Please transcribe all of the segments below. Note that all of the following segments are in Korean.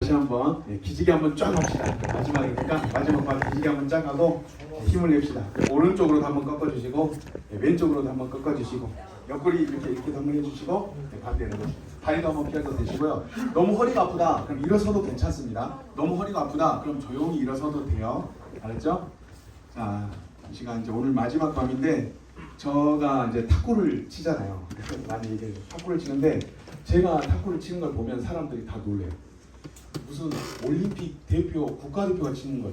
같이 한번 기지개 한번 쫙 합시다. 마지막이니까 마지막 번 기지개 한번 쫙 하고 힘을 냅시다. 오른쪽으로도 한번 꺾어주시고 왼쪽으로도 한번 꺾어주시고 옆구리 이렇게 한번 해주시고 반대로 다리도 한번 펴서 되시고요. 너무 허리가 아프다 그럼 일어서도 괜찮습니다. 너무 허리가 아프다 그럼 조용히 일어서도 돼요. 알았죠? 자, 이 시간 이제 오늘 마지막 밤인데 제가 이제 탁구를 치잖아요. 많이 이제 탁구를 치는데 제가 탁구를 치는 걸 보면 사람들이 다 놀래요. 무슨 올림픽 대표, 국가대표가 치는 거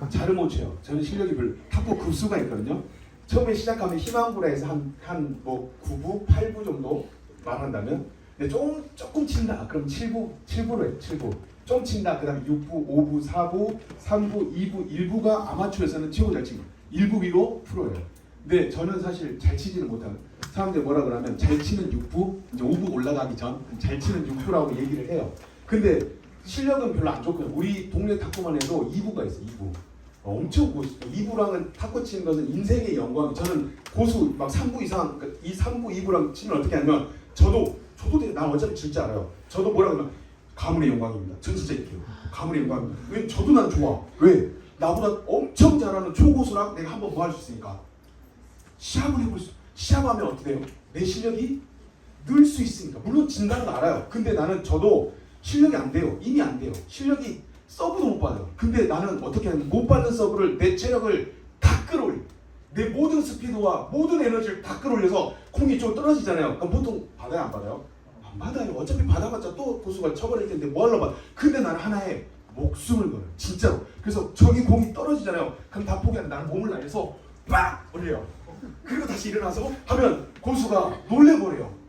잘을 못 쳐요. 저는 실력이 별로 탁구 급수가 있거든요. 처음에 시작하면 희망부라 해서 한 뭐 9부, 8부 정도 말한다면 근데 조금 친다. 그럼 7부로 해요. 7부. 좀 친다. 그 다음에 6부, 5부, 4부, 3부, 2부, 1부가 아마추어에서는 최고 잘 치고 1부 위로 프로예요. 근데 저는 사실 잘 치지는 못하고 사람들이 뭐라 그러면 잘 치는 6부, 이제 5부 올라가기 전 잘 치는 6부라고 얘기를 해요. 근데 실력은 별로 안 좋고요. 우리 동네 탁구만 해도 2부가 있어요. 2부. 엄청 고수. 2부랑은 탁구 치는 것은 인생의 영광. 저는 고수 막 3부 이상, 그러니까 이 3부, 2부랑 치면 어떻게 하냐면 저도 난 어차피 질 줄 알아요. 저도 뭐라 그러면 가문의 영광입니다. 전 진짜 이렇게요. 가문의 영광입니다. 왜? 저도 난 좋아. 왜? 나보다 엄청 잘하는 초고수랑 내가 한번 뭐 할 수 있으니까 시합을 해볼 수. 시합하면 어떻게 돼요? 내 실력이 늘 수 있으니까. 물론 진다는 거 알아요. 근데 저도 실력이 안 돼요. 이미 안 돼요. 실력이 서브도 못 받아요. 근데 나는 어떻게 하냐면 못 받는 서브를 내 체력을 다 끌어올려. 내 모든 스피드와 모든 에너지를 다 끌어올려서 공이 좀 떨어지잖아요. 그럼 보통 받아요? 안 받아요? 안 받아요. 어차피 받아봤자 또 고수가 쳐버릴 텐데 뭐 하려고 받아. 근데 나는 하나에 목숨을 걸어요. 진짜로. 그래서 저기 공이 떨어지잖아요. 그럼 다 포기하는 나는 몸을 날려서 빡 올려요. 그리고 다시 일어나서 하면 고수가 놀래버려요.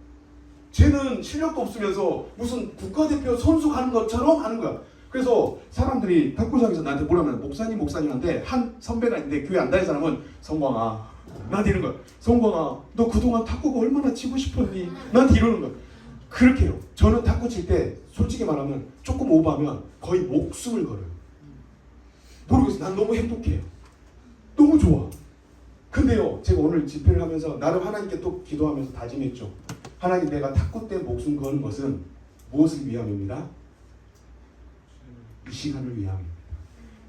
쟤는 실력도 없으면서 무슨 국가대표 선수 가는 것처럼 하는 거야. 그래서 사람들이 탁구장에서 나한테 뭐라면 목사님한테 한 선배가 있는데 교회 안 다니는 사람은 성광아 나한테 이러는 거야. 성광아 너 그동안 탁구가 얼마나 치고 싶었니? 나한테 이러는 거야. 그렇게 해요. 저는 탁구 칠 때 솔직히 말하면 조금 오버하면 거의 목숨을 걸어요. 모르겠어요. 난 너무 행복해요. 너무 좋아. 근데요 제가 오늘 집회를 하면서 나름 하나님께 또 기도하면서 다짐했죠. 하나님 내가 탁구 때 목숨 거는 것은 무엇을 위함입니다? 이 시간을 위함입니다.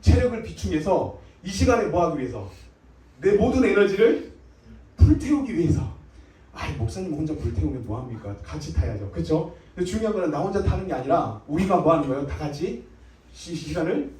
체력을 비충해서 이 시간에 뭐 하기 위해서? 내 모든 에너지를 불태우기 위해서. 아이 목사님 혼자 불태우면 뭐합니까? 같이 타야죠. 그렇죠? 근데 중요한 거는 나 혼자 타는 게 아니라 우리가 뭐 하는 거예요? 다 같이 시간을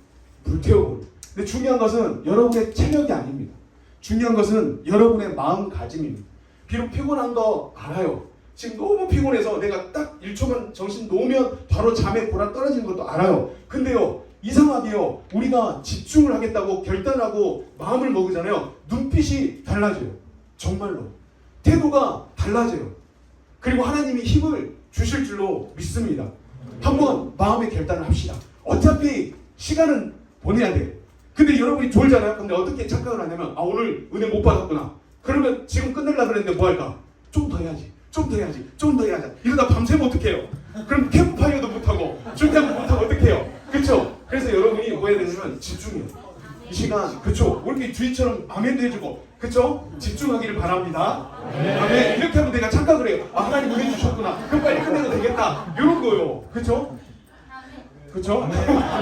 불태우고. 근데 중요한 것은 여러분의 체력이 아닙니다. 중요한 것은 여러분의 마음가짐입니다. 비록 피곤한 거 알아요. 지금 너무 피곤해서 내가 딱 1초만 정신 놓으면 바로 잠에 골아 떨어지는 것도 알아요. 근데요 이상하게요 우리가 집중을 하겠다고 결단하고 마음을 먹으잖아요. 눈빛이 달라져요. 정말로 태도가 달라져요. 그리고 하나님이 힘을 주실 줄로 믿습니다. 한번 마음의 결단을 합시다. 어차피 시간은 보내야 돼요. 근데 여러분이 졸잖아요. 근데 어떻게 착각을 하냐면 오늘 은혜 못 받았구나. 그러면 지금 끝내려고 그랬는데 뭐 할까? 좀 더 해야지. 좀 더 해야지. 좀 더 해야지. 이러다 밤새면 어떡해요? 그럼 캠프파이어도 못하고 출퇴근 못하고 어떡해요? 그쵸? 그래서 여러분이 뭐 해야 되냐면 집중해요. 이 시간 그쵸? 우리 주희처럼 아멘도 해주고 그쵸? 집중하기를 바랍니다. 아멘. 이렇게 하면 내가 착각을 해요. 하나님 은혜 주셨구나. 그럼 빨리 끝내도 되겠다. 이런 거요. 그쵸? 그쵸?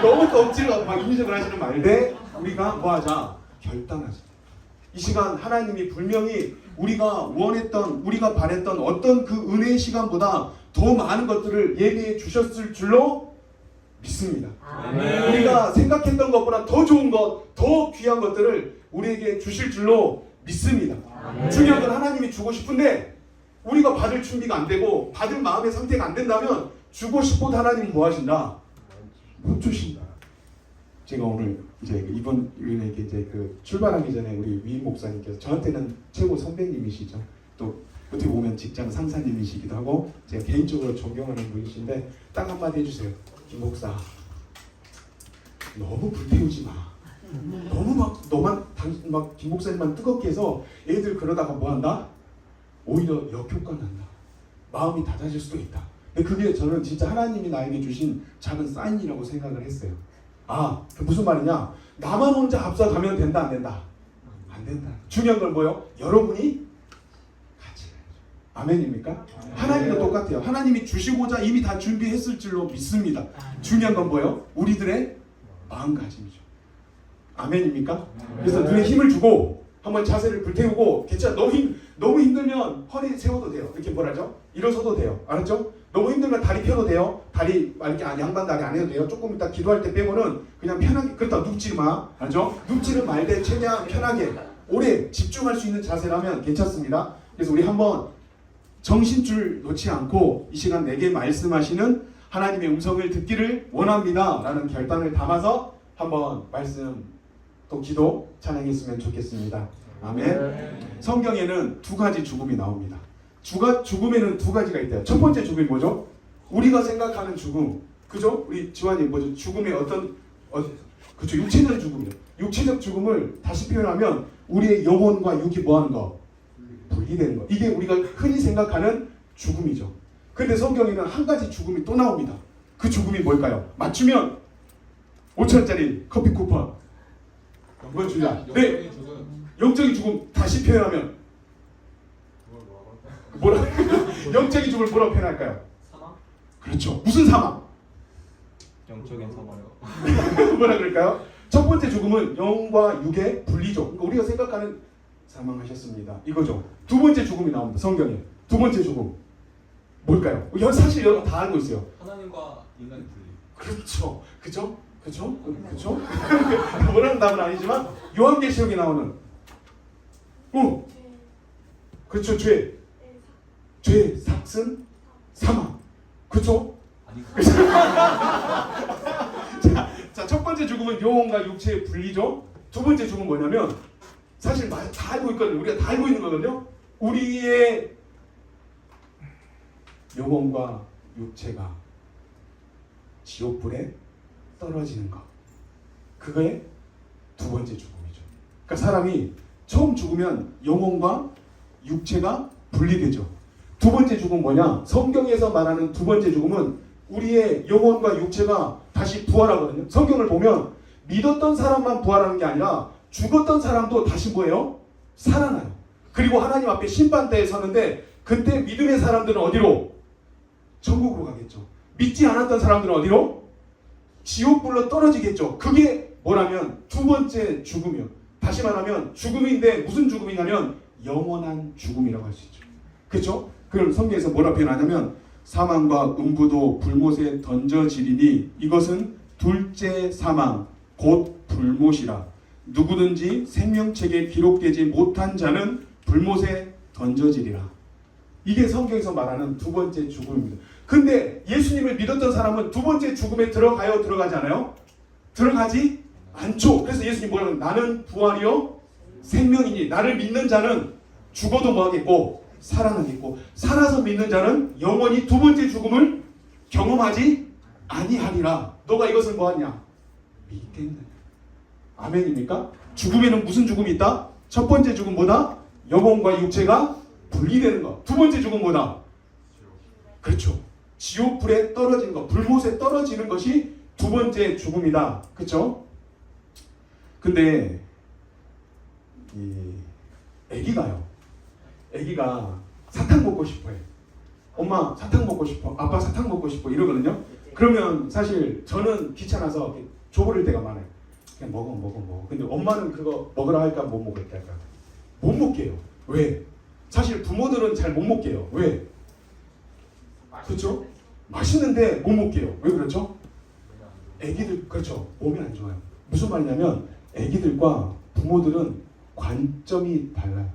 너무 또 억지로 막 인식을 하시는 말대 우리가 뭐 하자? 결단하자. 이 시간 하나님이 분명히 우리가 원했던 우리가 바랬던 어떤 그 은혜의 시간보다 더 많은 것들을 예비해 주셨을 줄로 믿습니다. 아멘. 우리가 생각했던 것보다 더 좋은 것, 더 귀한 것들을 우리에게 주실 줄로 믿습니다. 아멘. 중요한 건 하나님이 주고 싶은데 우리가 받을 준비가 안 되고 받을 마음의 상태가 안 된다면 주고 싶어도 하나님은 뭐 하신다? 못 주신다. 제가 오늘 이제 이번 이렇게 이제 그 출발하기 전에 우리 위임 목사님께서 저한테는 최고 선배님이시죠. 또 어떻게 보면 직장 상사님이시기도 하고 제가 개인적으로 존경하는 분이신데 딱 한마디 해주세요. 김 목사 너무 불태우지 마. 너무 막 너만 막 김 목사님만 뜨겁게 해서 애들 그러다가 뭐 한다? 오히려 역효과 난다. 마음이 닫아질 수도 있다. 근데 그게 저는 진짜 하나님이 나에게 주신 작은 사인이라고 생각을 했어요. 그 무슨 말이냐? 나만 혼자 앞서가면 된다 안 된다? 안 된다. 중요한 건 뭐예요? 여러분이 같이 가야죠. 아멘입니까? 하나님도 똑같아요. 하나님이 주시고자 이미 다 준비했을 줄로 믿습니다. 중요한 건 뭐예요? 우리들의 마음가짐이죠. 아멘입니까? 그래서 눈에 힘을 주고 한번 자세를 불태우고 괜찮아. 너무 힘들면 허리 세워도 돼요. 이렇게 뭐라죠? 일어서도 돼요. 알았죠? 너무 힘들면 다리 펴도 돼요. 다리 이렇게 양반 다리 안 해도 돼요. 조금 이따 기도할 때 빼고는 그냥 편하게. 그렇다 눕지 마. 알죠? 눕지는 말되 최대한 편하게 오래 집중할 수 있는 자세라면 괜찮습니다. 그래서 우리 한번 정신줄 놓지 않고 이 시간 내게 말씀하시는 하나님의 음성을 듣기를 원합니다 라는 결단을 담아서 한번 말씀 또 기도 찬양했으면 좋겠습니다. 아멘. 성경에는 두 가지 죽음이 나옵니다. 죽음에는 두 가지가 있대요. 첫 번째 죽음이 뭐죠? 우리가 생각하는 죽음. 그죠? 우리 지환이 뭐죠? 죽음의 그쵸, 육체적 죽음이요. 육체적 죽음을 다시 표현하면 우리의 영혼과 육이 뭐하는 거? 분리되는 거. 이게 우리가 흔히 생각하는 죽음이죠. 그런데 성경에는 한 가지 죽음이 또 나옵니다. 그 죽음이 뭘까요? 맞추면 5,000원짜리 커피 쿠폰. 이건 주자. 네. 영적인 죽음 다시 표현하면 뭐라? 영적인 죽음을 뭐라고 표현할까요? 사망? 그렇죠. 무슨 사망? 영적인 사망요. 뭐라 그럴까요? 첫 번째 죽음은 영과 육의 분리죠. 그러니까 우리가 생각하는 사망하셨습니다. 이거죠. 두 번째 죽음이 나옵니다. 성경에. 두 번째 죽음. 뭘까요? 사실 여러분 다 알고 있어요. 하나님과 인간의 분리. 그렇죠. 그죠? 그죠? 그죠? 뭐라는 답은 아니지만 요한계시록에 나오는 그렇죠. 죄, 삭슨, 사망. 그렇죠? 아니. 자, 첫 번째 죽음은 영혼과 육체의 분리죠. 두 번째 죽음은 뭐냐면 사실 다 알고 있거든요. 우리가 다 알고 있는 거거든요. 우리의 영혼과 육체가 지옥불에 떨어지는 것. 그거의 두 번째 죽음이죠. 그러니까 사람이 처음 죽으면 영혼과 육체가 분리되죠. 두 번째 죽음은 뭐냐? 성경에서 말하는 두 번째 죽음은 우리의 영혼과 육체가 다시 부활하거든요. 성경을 보면 믿었던 사람만 부활하는 게 아니라 죽었던 사람도 다시 뭐예요? 살아나요. 그리고 하나님 앞에 심판대에 서는데 그때 믿음의 사람들은 어디로? 천국으로 가겠죠. 믿지 않았던 사람들은 어디로? 지옥불로 떨어지겠죠. 그게 뭐라면 두 번째 죽음이요. 다시 말하면 죽음인데 무슨 죽음이냐면 영원한 죽음이라고 할 수 있죠. 그렇죠? 그럼 성경에서 뭐라 표현하냐면 사망과 음부도 불못에 던져지리니 이것은 둘째 사망 곧 불못이라. 누구든지 생명책에 기록되지 못한 자는 불못에 던져지리라. 이게 성경에서 말하는 두 번째 죽음입니다. 근데 예수님을 믿었던 사람은 두 번째 죽음에 들어가요? 들어가지 않아요? 들어가지 않죠. 그래서 예수님 뭐라고 하면 나는 부활이요 생명이니 나를 믿는 자는 죽어도 뭐하겠고 살아나겠고 살아서 믿는 자는 영원히 두 번째 죽음을 경험하지 아니하리라. 너가 이것을 뭐하냐? 믿겠느냐? 아멘입니까? 죽음에는 무슨 죽음이 있다? 첫 번째 죽음 뭐다? 영혼과 육체가 분리되는 것. 두 번째 죽음 뭐다? 그렇죠. 지옥불에 떨어지는 것, 불못에 떨어지는 것이 두 번째 죽음이다. 그렇죠? 근데 애기가 사탕 먹고 싶어해. 엄마 사탕 먹고 싶어. 아빠 사탕 먹고 싶어. 이러거든요. 그러면 사실 저는 귀찮아서 줘버릴 때가 많아요. 그냥 먹어. 근데 엄마는 그거 먹으라 할까 못 먹을 때 할까? 못 먹게요. 왜? 사실 부모들은 잘 못 먹게요. 왜? 그렇죠? 맛있는데 못 먹게요. 왜 그렇죠? 애기들 그렇죠. 몸이 안 좋아요. 무슨 말이냐면 애기들과 부모들은 관점이 달라요.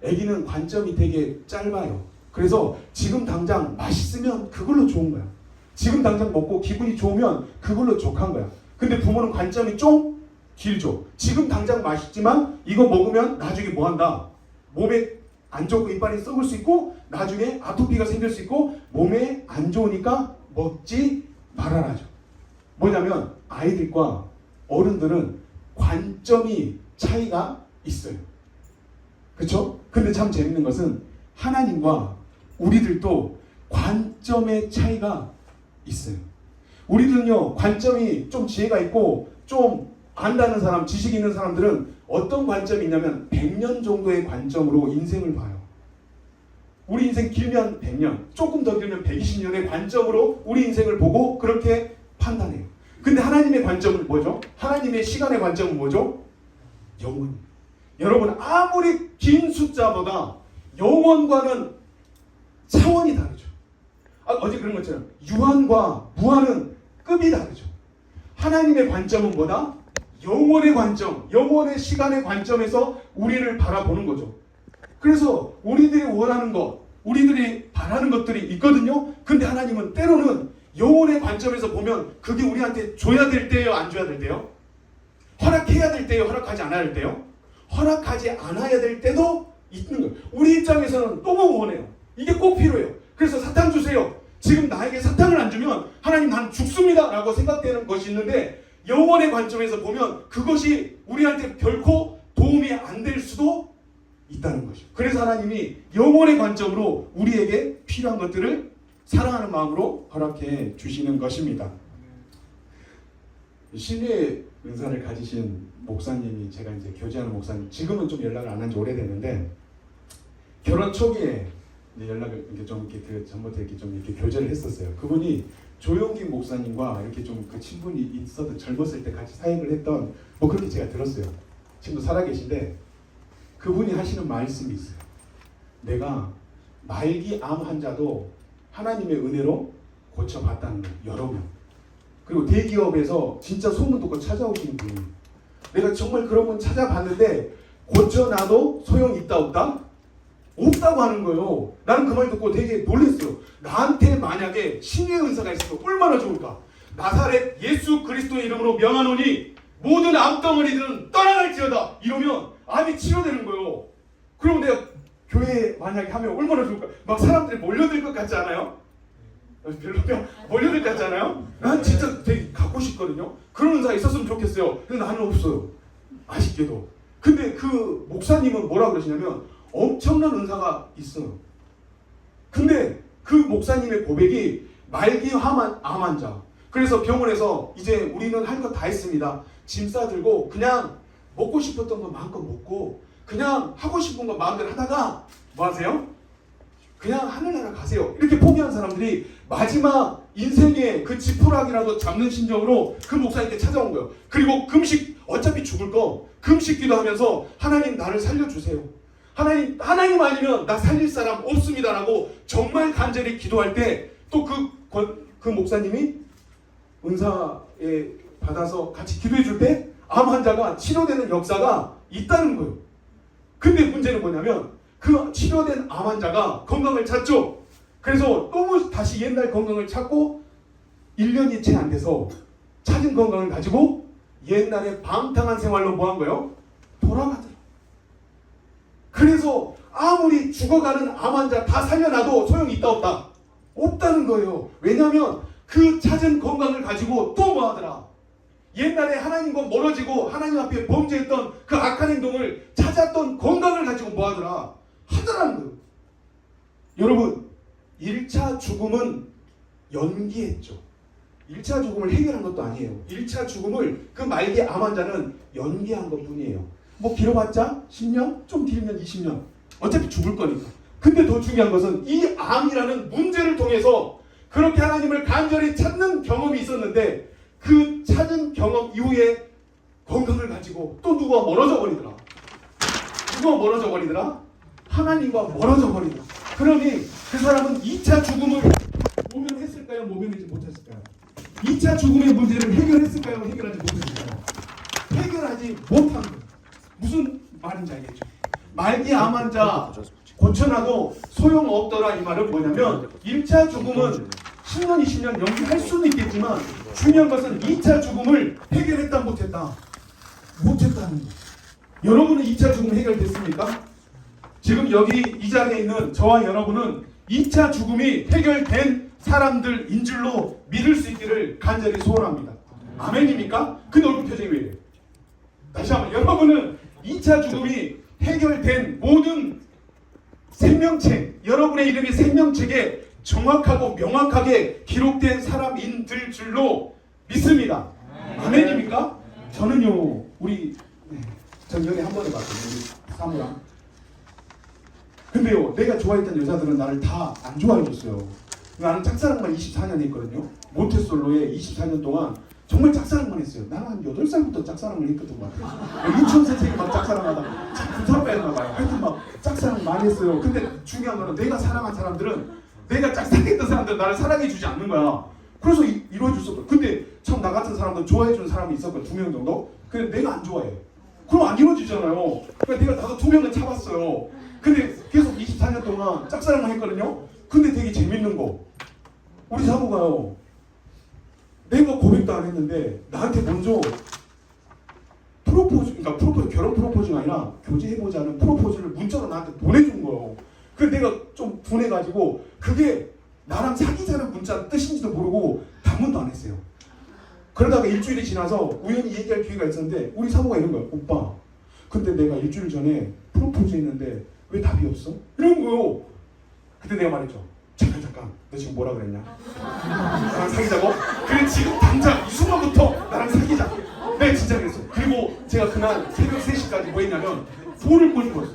애기는 관점이 되게 짧아요. 그래서 지금 당장 맛있으면 그걸로 좋은 거야. 지금 당장 먹고 기분이 좋으면 그걸로 족한 거야. 근데 부모는 관점이 좀 길죠. 지금 당장 맛있지만 이거 먹으면 나중에 뭐 한다? 몸에 안 좋고 이빨이 썩을 수 있고 나중에 아토피가 생길 수 있고 몸에 안 좋으니까 먹지 말아라죠. 뭐냐면 아이들과 어른들은 관점이 차이가 있어요. 그렇죠? 근데 참 재밌는 것은 하나님과 우리들도 관점의 차이가 있어요. 우리들은요 관점이 좀 지혜가 있고 좀 안다는 사람, 지식 있는 사람들은 어떤 관점이 있냐면 100년 정도의 관점으로 인생을 봐요. 우리 인생 길면 100년, 조금 더 길면 120년의 관점으로 우리 인생을 보고 그렇게 판단해요. 근데 하나님의 관점은 뭐죠? 하나님의 시간의 관점은 뭐죠? 영원. 여러분, 아무리 긴 숫자보다 영원과는 차원이 다르죠. 어제 그런 것처럼 유한과 무한은 급이 다르죠. 하나님의 관점은 뭐다? 영원의 관점, 영원의 시간의 관점에서 우리를 바라보는 거죠. 그래서 우리들이 원하는 것, 우리들이 바라는 것들이 있거든요. 근데 하나님은 때로는 영혼의 관점에서 보면 그게 우리한테 줘야 될 때예요, 안 줘야 될 때요? 허락해야 될 때예요, 허락하지 않아야 될 때요? 허락하지 않아야 될 때도 있는 거예요. 우리 입장에서는 너무 원해요. 이게 꼭 필요해요. 그래서 사탕 주세요. 지금 나에게 사탕을 안 주면 하나님 난 죽습니다 라고 생각되는 것이 있는데, 영혼의 관점에서 보면 그것이 우리한테 결코 도움이 안 될 수도 있다는 것이죠. 그래서 하나님이 영혼의 관점으로 우리에게 필요한 것들을 사랑하는 마음으로 허락해 주시는 것입니다. 신뢰의 은사를 가지신 목사님이, 제가 이제 교제하는 목사님, 지금은 좀 연락을 안 한 지 오래됐는데, 결혼 초기에 이제 연락을 이렇게 좀 이렇게 전부터 이렇게 좀 이렇게 교제를 했었어요. 그분이 조용기 목사님과 이렇게 좀 그 친분이 있어도 젊었을 때 같이 사역을 했던, 뭐 그렇게 제가 들었어요. 지금도 살아계신데 그분이 하시는 말씀이 있어요. 내가 말기 암 환자도 하나님의 은혜로 고쳐봤다는 거예요. 여러 명. 그리고 대기업에서 진짜 소문 듣고 찾아오시는 분이, 내가 정말 그런 분 찾아봤는데 고쳐놔도 소용이 있다 없다? 없다고 하는 거예요. 나는 그 말 듣고 되게 놀랐어요. 나한테 만약에 신의 은사가 있으면 얼마나 좋을까. 나사렛 예수 그리스도의 이름으로 명하노니 모든 암덩어리들은 떠나갈지어다 이러면 암이 치료되는 거예요. 그럼 내가 교회에 만약에 하면 얼마나 좋을까. 막 사람들이 몰려들 것 같지 않아요? 별로 몰려들 것 같지 않아요? 난 진짜 되게 갖고 싶거든요. 그런 은사가 있었으면 좋겠어요. 근데 나는 없어요. 아쉽게도. 근데 그 목사님은 뭐라 그러시냐면 엄청난 은사가 있어요. 근데 그 목사님의 고백이 말기 암 환자. 그래서 병원에서 이제 우리는 할 거 다 했습니다. 짐 싸들고 그냥 먹고 싶었던 거 마음껏 먹고 그냥 하고 싶은 거 마음대로 하다가 뭐 하세요? 그냥 하늘나라 가세요. 이렇게 포기한 사람들이 마지막 인생의 그 지푸라기라도 잡는 심정으로 그 목사님께 찾아온 거예요. 그리고 금식, 어차피 죽을 거 금식 기도하면서 하나님 나를 살려주세요. 하나님 아니면 나 살릴 사람 없습니다라고 정말 간절히 기도할 때 또 그 목사님이 은사에 받아서 같이 기도해 줄 때 암 환자가 치료되는 역사가 있다는 거예요. 근데 문제는 뭐냐면 그 치료된 암 환자가 건강을 찾죠. 그래서 또 다시 옛날 건강을 찾고 1년이 채 안 돼서 찾은 건강을 가지고 옛날에 방탕한 생활로 뭐 한 거예요? 돌아가더라. 그래서 아무리 죽어가는 암 환자 다 살려놔도 소용이 있다 없다? 없다는 거예요. 왜냐하면 그 찾은 건강을 가지고 또 뭐 하더라? 옛날에 하나님과 멀어지고 하나님 앞에 범죄했던 그 악한 행동을 찾았던 건강을 가지고 뭐 하더라? 하더라는 거예요. 여러분, 1차 죽음은 연기했죠. 1차 죽음을 해결한 것도 아니에요. 1차 죽음을 그 말기 암 환자는 연기한 것 뿐이에요. 뭐 길어봤자 10년? 좀 길면 20년. 어차피 죽을 거니까. 근데 더 중요한 것은 이 암이라는 문제를 통해서 그렇게 하나님을 간절히 찾는 경험이 있었는데 그 찾은 경험 이후에 건강을 가지고 또 누가 멀어져 버리더라. 누가 멀어져 버리더라? 하나님과 멀어져 버리더라. 그러니 그 사람은 2차 죽음을 모면했을까요? 모면하지 못했을까요? 2차 죽음의 문제를 해결했을까요? 해결하지 못했을까요? 해결하지 못한 거예요. 무슨 말인지 알겠죠? 말기 암 환자 고쳐놔도 소용없더라 이 말은 뭐냐면 1차 죽음은 10년, 20년 연기할 수는 있겠지만 중요한 것은 2차 죽음을 해결했다 못했다? 못했다는 거예요. 여러분은 2차 죽음 해결됐습니까? 지금 여기 이 자리에 있는 저와 여러분은 2차 죽음이 해결된 사람들인 줄로 믿을 수 있기를 간절히 소원합니다. 아멘입니까? 근데 얼굴 표정이 왜 이래요? 다시 한번, 여러분은 2차 죽음이 해결된 모든 생명책, 여러분의 이름이 생명책에 정확하고 명확하게 기록된 사람인들 줄로 믿습니다. 아멘입니까? 저는요, 우리 전 연애 한 번 해봤거든요. 우리 사무랑 근데요, 내가 좋아했던 여자들은 나를 다 안 좋아해줬어요. 나는 짝사랑만 24년 했거든요. 모태솔로에 24년 동안 정말 짝사랑만 했어요. 나는 한 8살부터 짝사랑을 했거든. 막 유치원 선생님 막 짝사랑하다 부산 빼나 봐요. 하여튼 막 짝사랑 많이 했어요. 근데 중요한 거는 내가 사랑한 사람들은, 내가 짝사랑했던 사람들은 나를 사랑해주지 않는 거야. 그래서 이루어질 수 없어. 근데 참 나 같은 사람도 좋아해주는 사람이 있었거든. 2명 정도. 근데 내가 안 좋아해. 그럼 안 이루어지잖아요. 그러니까 내가 나도 2명은 참았어요. 근데 계속 24년 동안 짝사랑만 했거든요. 근데 되게 재밌는 거, 우리 사모가요, 내가 고백도 안 했는데 나한테 먼저 프로포즈, 그러니까 프로포즈, 결혼 프로포즈가 아니라 교제해보자는 프로포즈를 문자로 나한테 보내준 거예요. 그래서 내가 좀 분해가지고, 그게 나랑 사귀자는 문자 뜻인지도 모르고 답문도 안 했어요. 그러다가 일주일이 지나서 우연히 얘기할 기회가 있었는데 우리 사모가 이런 거야. 오빠, 근데 내가 일주일 전에 프로포즈 했는데 왜 답이 없어? 이런 거요. 그때 내가 말했죠. 잠깐, 너 지금 뭐라 그랬냐? 나랑 사귀자고? 그래, 지금 당장 이 순간부터 나랑 사귀자. 네, 진짜 그랬어. 그리고 제가 그날 새벽 3시까지 뭐 했냐면 볼을 꼬집고 있어.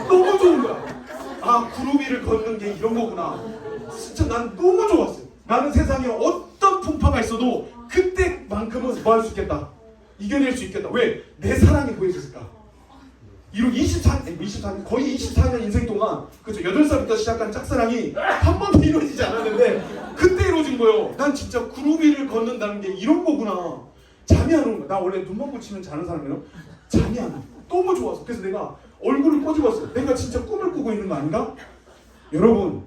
너무 좋은 거야. 아, 구름 위를 걷는 게 이런 거구나. 진짜 난 너무 좋았어요. 나는 세상에 어떤 풍파가 있어도 그때만큼은 뭐 할 수 있겠다, 이겨낼 수 있겠다. 왜? 내 사랑이 보여졌을까? 이로 24년, 거의 24년 인생 동안, 그죠? 8살부터 시작한 짝사랑이 한 번도 이루어지지 않았는데 그때 이루어진 거예요. 난 진짜 구름 위를 걷는다는 게 이런 거구나. 잠이 안 오는 거야. 나 원래 눈만 붙이면 자는 사람이에요. 잠이 안 와. 너무 좋아서. 그래서 내가 얼굴을 꼬집었어요. 내가 진짜 꿈을 꾸고 있는 거 아닌가? 여러분,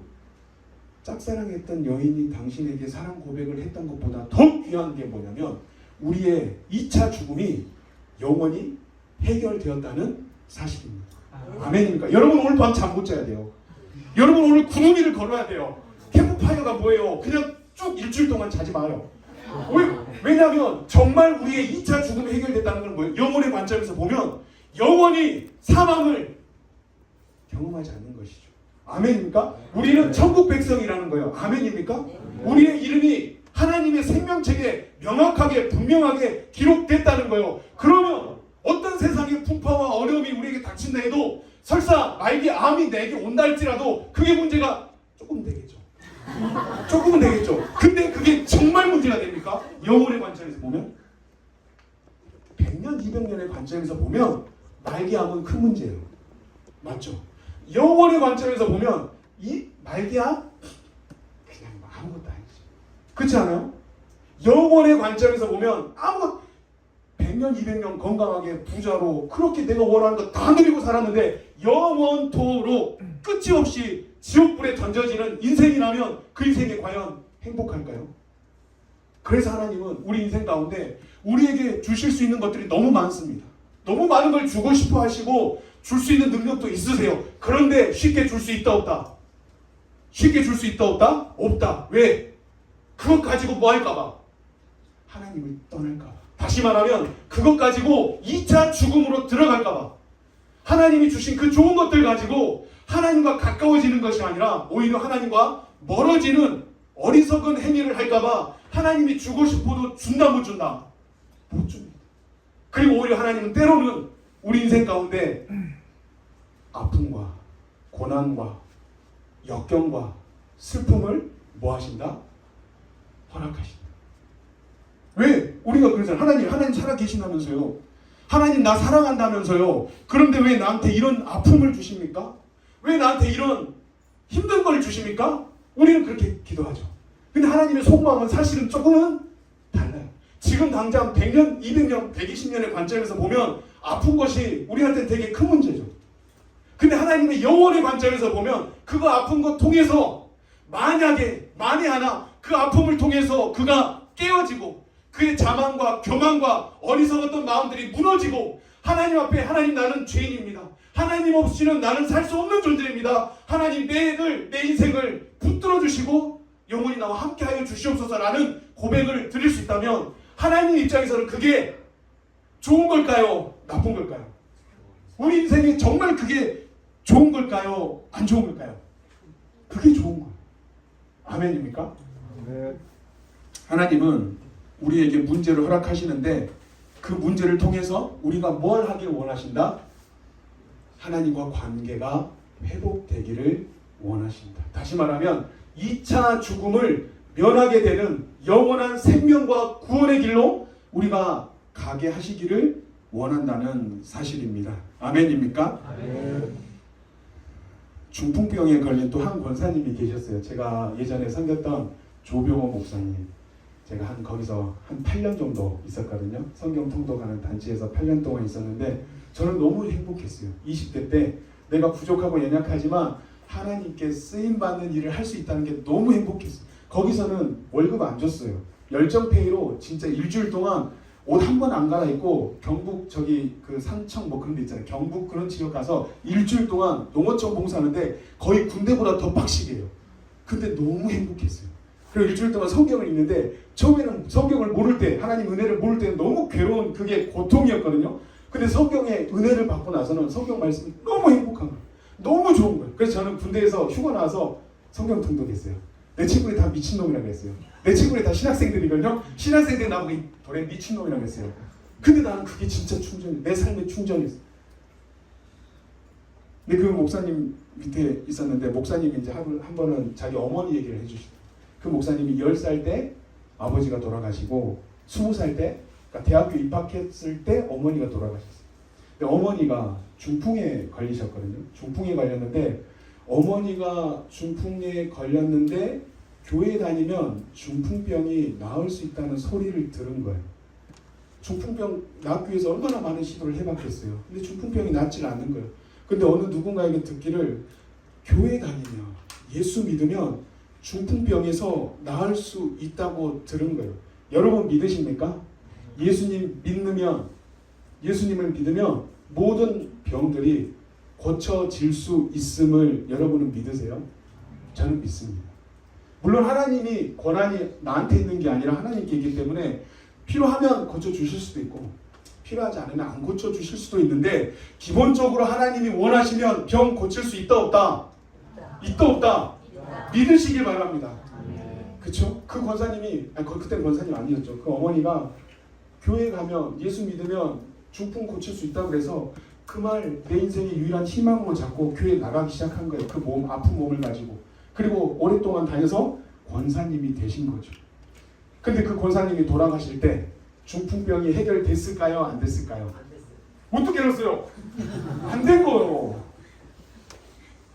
짝사랑했던 여인이 당신에게 사랑 고백을 했던 것보다 더 귀한 게 뭐냐면 우리의 2차 죽음이 영원히 해결되었다는 사실입니다. 아멘입니까? 여러분, 오늘 밤 잠 못 자야 돼요. 여러분, 오늘 구름 위를 걸어야 돼요. 캠프파이어가 뭐예요? 그냥 쭉 일주일 동안 자지 마요. 왜냐하면 정말 우리의 2차 죽음이 해결됐다는 건 뭐예요? 영혼의 관점에서 보면 영원히 사망을 경험하지 않는 것이죠. 아멘입니까? 우리는 천국 백성이라는 거예요. 아멘입니까? 우리의 이름이 하나님의 생명책에 명확하게 분명하게 기록됐다는 거예요. 그러면 어떤 세상의 풍파와 어려움이 우리에게 닥친다 해도 설사 말기 암이 내게 온다 할지라도 그게 문제가 조금 되겠죠. 조금은 되겠죠. 근데 그게 정말 문제가 됩니까? 영혼의 관점에서 보면 100년, 200년의 관점에서 보면 말기암은 큰 문제예요. 맞죠? 영혼의 관점에서 보면 이 말기암 그냥 아무것도 아니지. 그렇지 않아요? 영혼의 관점에서 보면 아무것도, 100년, 200년 건강하게 부자로 그렇게 내가 원하는 거 다 누리고 살았는데 영원토록 끝이 없이 지옥불에 던져지는 인생이라면 그 인생이 과연 행복할까요? 그래서 하나님은 우리 인생 가운데 우리에게 주실 수 있는 것들이 너무 많습니다. 너무 많은 걸 주고 싶어 하시고 줄 수 있는 능력도 있으세요. 그런데 쉽게 줄 수 있다 없다? 쉽게 줄 수 있다 없다? 없다. 왜? 그것 가지고 뭐 할까봐? 하나님을 떠날까봐. 다시 말하면 그것 가지고 2차 죽음으로 들어갈까봐. 하나님이 주신 그 좋은 것들 가지고 하나님과 가까워지는 것이 아니라 오히려 하나님과 멀어지는 어리석은 행위를 할까봐 하나님이 주고 싶어도 준다 못 준다? 못 줍니다. 그리고 오히려 하나님은 때로는 우리 인생 가운데 아픔과 고난과 역경과 슬픔을 뭐 하신다? 허락하신다. 왜? 우리가 그러잖아요. 하나님 살아계신다면서요. 하나님 나 사랑한다면서요. 그런데 왜 나한테 이런 아픔을 주십니까? 왜 나한테 이런 힘든 걸 주십니까? 우리는 그렇게 기도하죠. 근데 하나님의 속마음은 사실은 조금은 달라요. 지금 당장 100년, 200년, 120년의 관점에서 보면 아픈 것이 우리한테 되게 큰 문제죠. 근데 하나님의 영혼의 관점에서 보면 그거 아픈 것 통해서 만약에 만에 하나 그 아픔을 통해서 그가 깨어지고 그의 자만과 교만과 어리석었던 마음들이 무너지고 하나님 앞에 하나님 나는 죄인입니다. 하나님 없이는 나는 살 수 없는 존재입니다. 하나님 내 인생을 붙들어 주시고 영원히 나와 함께하여 주시옵소서라는 고백을 드릴 수 있다면 하나님 입장에서는 그게 좋은 걸까요? 나쁜 걸까요? 우리 인생에 정말 그게 좋은 걸까요? 안 좋은 걸까요? 그게 좋은 거예요. 아멘입니까? 네. 하나님은 우리에게 문제를 허락하시는데 그 문제를 통해서 우리가 뭘 하길 원하신다? 하나님과 관계가 회복되기를 원하십니다. 다시 말하면 2차 죽음을 면하게 되는 영원한 생명과 구원의 길로 우리가 가게 하시기를 원한다는 사실입니다. 아멘입니까? 아멘. 중풍병에 걸린 또 한 권사님이 계셨어요. 제가 예전에 섬겼던 조병호 목사님. 제가 거기서 한 8년 정도 있었거든요. 성경 통독하는 단체에서 8년 동안 있었는데 저는 너무 행복했어요. 20대 때 내가 부족하고 연약하지만 하나님께 쓰임받는 일을 할 수 있다는 게 너무 행복했어요. 거기서는 월급 안 줬어요. 열정페이로 진짜 일주일 동안 옷 한 번 안 갈아입고 경북 그 상청 뭐 그런 데 있잖아요. 경북 그런 지역 가서 일주일 동안 농어촌 봉사하는데 거의 군대보다 더 빡시게요. 근데 너무 행복했어요. 그리고 일주일 동안 성경을 읽는데 처음에는 성경을 모를 때 하나님 은혜를 모를 때는 너무 괴로운 그게 고통이었거든요. 근데 성경의 은혜를 받고 나서는 성경 말씀이 너무 행복한 거예요. 너무 좋은 거예요. 그래서 저는 군대에서 휴가 나와서 성경 통독했어요. 내 친구들이 다 미친놈이라고 했어요. 내 친구들이 다 신학생들이거든요. 신학생들이 나보고 도래 미친놈이라고 했어요. 근데 나는 그게 진짜 충전이, 내 삶의 충전이었어. 근데 그 목사님 밑에 있었는데 목사님이 이제 한 번은 자기 어머니 얘기를 해주시더라고요. 그 목사님이 10살 때 아버지가 돌아가시고 20살 때 그러니까 대학교 입학했을 때 어머니가 돌아가셨어요. 근데 어머니가 중풍에 걸리셨거든요. 중풍에 걸렸는데 어머니가 중풍에 걸렸는데 교회 다니면 중풍병이 나을 수 있다는 소리를 들은 거예요. 중풍병 낫기 위해서 얼마나 많은 시도를 해봤겠어요. 근데 중풍병이 낫질 않는 거예요. 근데 어느 누군가에게 듣기를 교회 다니면 예수 믿으면 중풍병에서 나을 수 있다고 들은 거예요. 여러분 믿으십니까? 예수님을 믿으면 모든 병들이 고쳐질 수 있음을 여러분은 믿으세요? 저는 믿습니다. 물론 하나님이 권한이 나한테 있는 게 아니라 하나님께 있기 때문에 필요하면 고쳐주실 수도 있고 필요하지 않으면 안 고쳐주실 수도 있는데 기본적으로 하나님이 원하시면 병 고칠 수 있다 없다? 있다 없다? 믿으시길 바랍니다. 그쵸? 그 권사님이 그때 권사님 아니었죠. 그 어머니가 교회 가면 예수 믿으면 중풍 고칠 수 있다고 그래서 그 말 내 인생의 유일한 희망으로 잡고 교회 나가기 시작한 거예요. 그 아픈 몸을 가지고. 그리고 오랫동안 다녀서 권사님이 되신 거죠. 근데 그 권사님이 돌아가실 때 중풍병이 해결됐을까요? 안 됐을까요? 안 됐어요. 어떻게 알았어요? 안 된 거예요.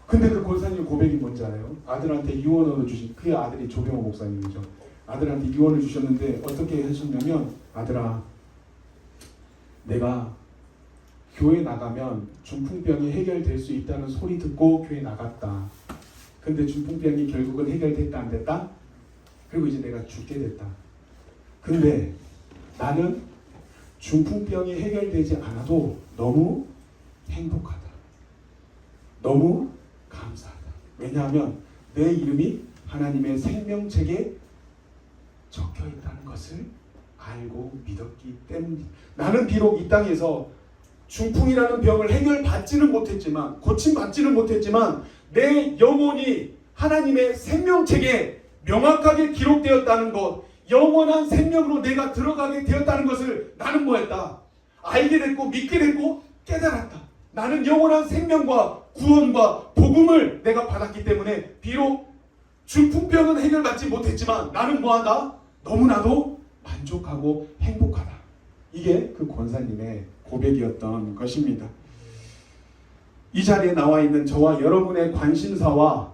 근데 그 권사님 고백이 뭔지 알아요? 아들한테 유언을 주신 그 아들이 조병호 목사님이죠. 아들한테 유언을 주셨는데 어떻게 하셨냐면 아들아 내가 교회 나가면 중풍병이 해결될 수 있다는 소리 듣고 교회 나갔다. 근데 중풍병이 결국은 해결됐다 안 됐다? 그리고 이제 내가 죽게 됐다. 근데 나는 중풍병이 해결되지 않아도 너무 행복하다. 너무 감사하다. 왜냐하면 내 이름이 하나님의 생명책에 적혀 있다는 것을 알고 믿었기 때문이다. 나는 비록 이 땅에서 중풍이라는 병을 해결받지는 못했지만 고침받지는 못했지만 내 영혼이 하나님의 생명책에 명확하게 기록되었다는 것, 영원한 생명으로 내가 들어가게 되었다는 것을 나는 뭐했다? 알게 됐고 믿게 됐고 깨달았다. 나는 영원한 생명과 구원과 복음을 내가 받았기 때문에 비록 중풍병은 해결받지 못했지만 나는 뭐하다? 너무나도 만족하고 행복하다. 이게 그 권사님의 고백이었던 것입니다. 이 자리에 나와 있는 저와 여러분의 관심사와